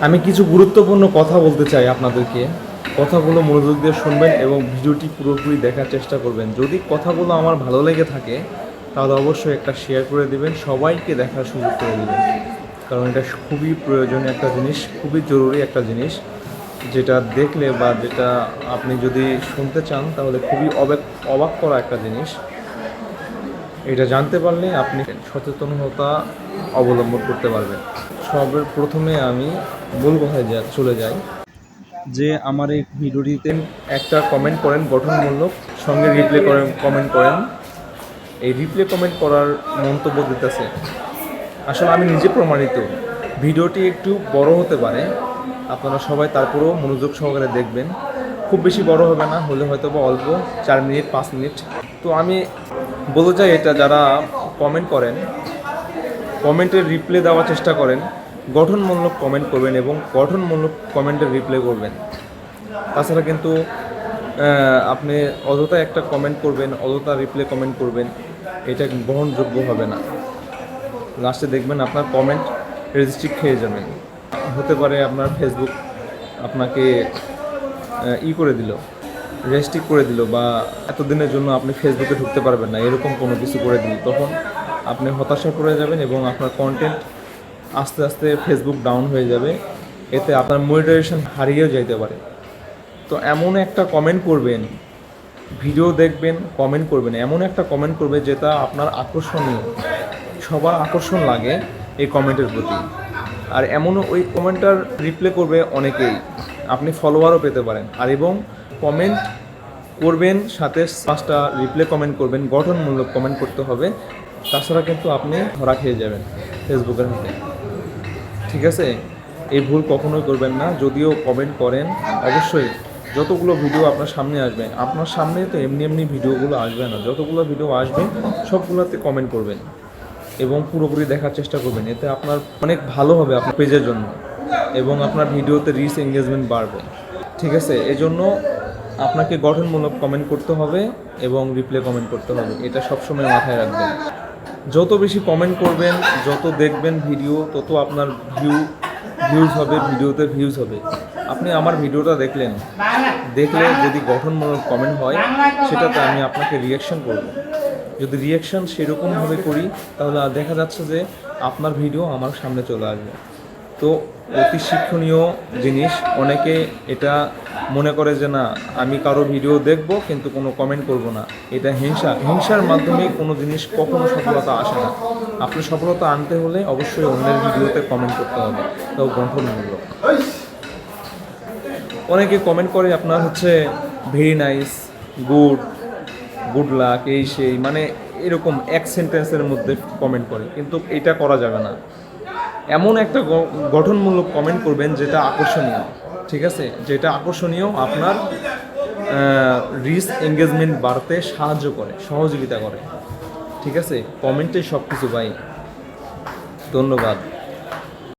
আমি কিছু গুরুত্বপূর্ণ কথা বলতে চাই আপনাদেরকে। কথাগুলো মনোযোগ দিয়ে শুনবেন এবং ভিডিওটি পুরোপুরি দেখার চেষ্টা করবেন। যদি কথাগুলো আমার ভালো লেগে থাকে তাহলে অবশ্যই একটা শেয়ার করে দিবেন, সবাইকে দেখার সুযোগ করে দিবেন। কারণ এটা খুবই প্রয়োজনীয় একটা জিনিস, খুবই জরুরি একটা জিনিস, যেটা দেখলে বা যেটা আপনি যদি শুনতে চান তাহলে খুবই অবাক করা একটা জিনিস। এটা জানতে পারলে আপনি সচেতনতা অবলম্বন করতে পারবেন। সবের প্রথমে আমি মূল কথায় চলে যাই যে আমার এই ভিডিওটিতে একটা কমেন্ট করেন গঠনমূলক, সঙ্গে রিপ্লে করেন, কমেন্ট করেন। এই রিপ্লে কমেন্ট করার মন্তব্য দিতেছে আসলে আমি নিজে প্রমাণিত। ভিডিওটি একটু বড় হতে পারে, আপনারা সবাই তারপরেও মনোযোগ সহকারে দেখবেন। খুব বেশি বড় হবে না, হলে হয়তো বা অল্প 4 মিনিট 5 মিনিট। তো আমি বলতে চাই, এটা যারা কমেন্ট করেন, কমেন্টের রিপ্লে দেওয়ার চেষ্টা করেন, গঠনমূলক কমেন্ট করবেন এবং গঠনমূলক কমেন্টের রিপ্লে করবেন। তাছাড়া কিন্তু আপনি অযথা একটা কমেন্ট করবেন, অযথা রিপ্লে কমেন্ট করবেন, এটা গ্রহণযোগ্য হবে না। লাস্টে দেখবেন আপনার কমেন্ট রেজিস্ট্রিক্ট খেয়ে যাবেন। হতে পারে আপনার ফেসবুক আপনাকে করে দিল, রেস্ট্রিক্ট করে দিল, বা এতদিনের জন্য আপনি ফেসবুকে ঢুকতে পারবেন না, এরকম কোনো কিছু করে দিল। তখন আপনি হতাশা পড়ে যাবেন এবং আপনার কন্টেন্ট আস্তে আস্তে ফেসবুক ডাউন হয়ে যাবে। এতে আপনার মনিটাইজেশন হারিয়েও যেতে পারে। তো এমন একটা কমেন্ট করবেন, ভিডিও দেখবেন, কমেন্ট করবেন, এমন একটা কমেন্ট করবে যেটা আপনার আকর্ষণীয়, সবার আকর্ষণ লাগে এই কমেন্টের প্রতি। আর এমনও ওই কমেন্টটার রিপ্লে করবে অনেকেই, আপনি ফলোয়ারও পেতে পারেন। আর এবং কমেন্ট করবেন, সাথে 5টা রিপ্লে কমেন্ট করবেন, গঠনমূলক কমেন্ট করতে হবে। তাছাড়া কিন্তু আপনি ধরা খেয়ে যাবেন ফেসবুকের হাতে। ঠিক আছে, এই ভুল কখনোই করবেন না। যদিও কমেন্ট করেন, অবশ্যই যতগুলো ভিডিও আপনার সামনে আসবে, আপনার সামনে তো এমনি এমনি ভিডিওগুলো আসবে না, যতগুলো ভিডিও আসবে সবগুলোতে কমেন্ট করবেন এবং পুরোপুরি দেখার চেষ্টা করবেন। এতে আপনার অনেক ভালো হবে আপনার পেজের জন্য এবং আপনার ভিডিওতে রিচ এঙ্গেজমেন্ট বাড়বে। ঠিক আছে, এজন্য আপনাকে গঠনমূলক কমেন্ট করতে হবে এবং রিপ্লে কমেন্ট করতে হবে, এটা সবসময় মাথায় রাখবেন। যত বেশি কমেন্ট করবেন, যত দেখবেন ভিডিও, তত আপনার ভিউজ হবে, ভিডিওতে ভিউজ হবে। আপনি আমার ভিডিওটা দেখলে যদি গঠনমূলক কমেন্ট হয়, সেটাতে আমি আপনাকে রিয়াকশন করব। যদি রিয়াকশন সেরকমভাবে করি তাহলে দেখা যাচ্ছে যে আপনার ভিডিও আমার সামনে চলে আসবে। তো অতি শিক্ষণীয় জিনিস। অনেকে এটা মনে করে যে না, আমি কারো ভিডিও দেখব কিন্তু কোনো কমেন্ট করব না, এটা হিংসার মাধ্যমে কোনো জিনিস কখনো সফলতা আসে না। আপনি সফলতা আনতে হলে অবশ্যই অন্যের ভিডিওতে কমেন্ট করতে হবে, তাও গঠনমূলক। অনেকে কমেন্ট করে আপনার হচ্ছে ভেরি নাইস, গুড লাক, এই সেই, মানে এরকম এক সেন্টেন্সের মধ্যে কমেন্ট করে, কিন্তু এটা করা যাবে না। এমন একটা গঠনমূলক কমেন্ট করবেন যেটা আকর্ষণীয়। ঠিক আছে, যেটা আকর্ষণীয়, আপনার রিচ এঙ্গেজমেন্ট বাড়তে সাহায্য করে, সহযোগিতা করে। ঠিক আছে, কমেন্টে সব কিছু ভাই। ধন্যবাদ।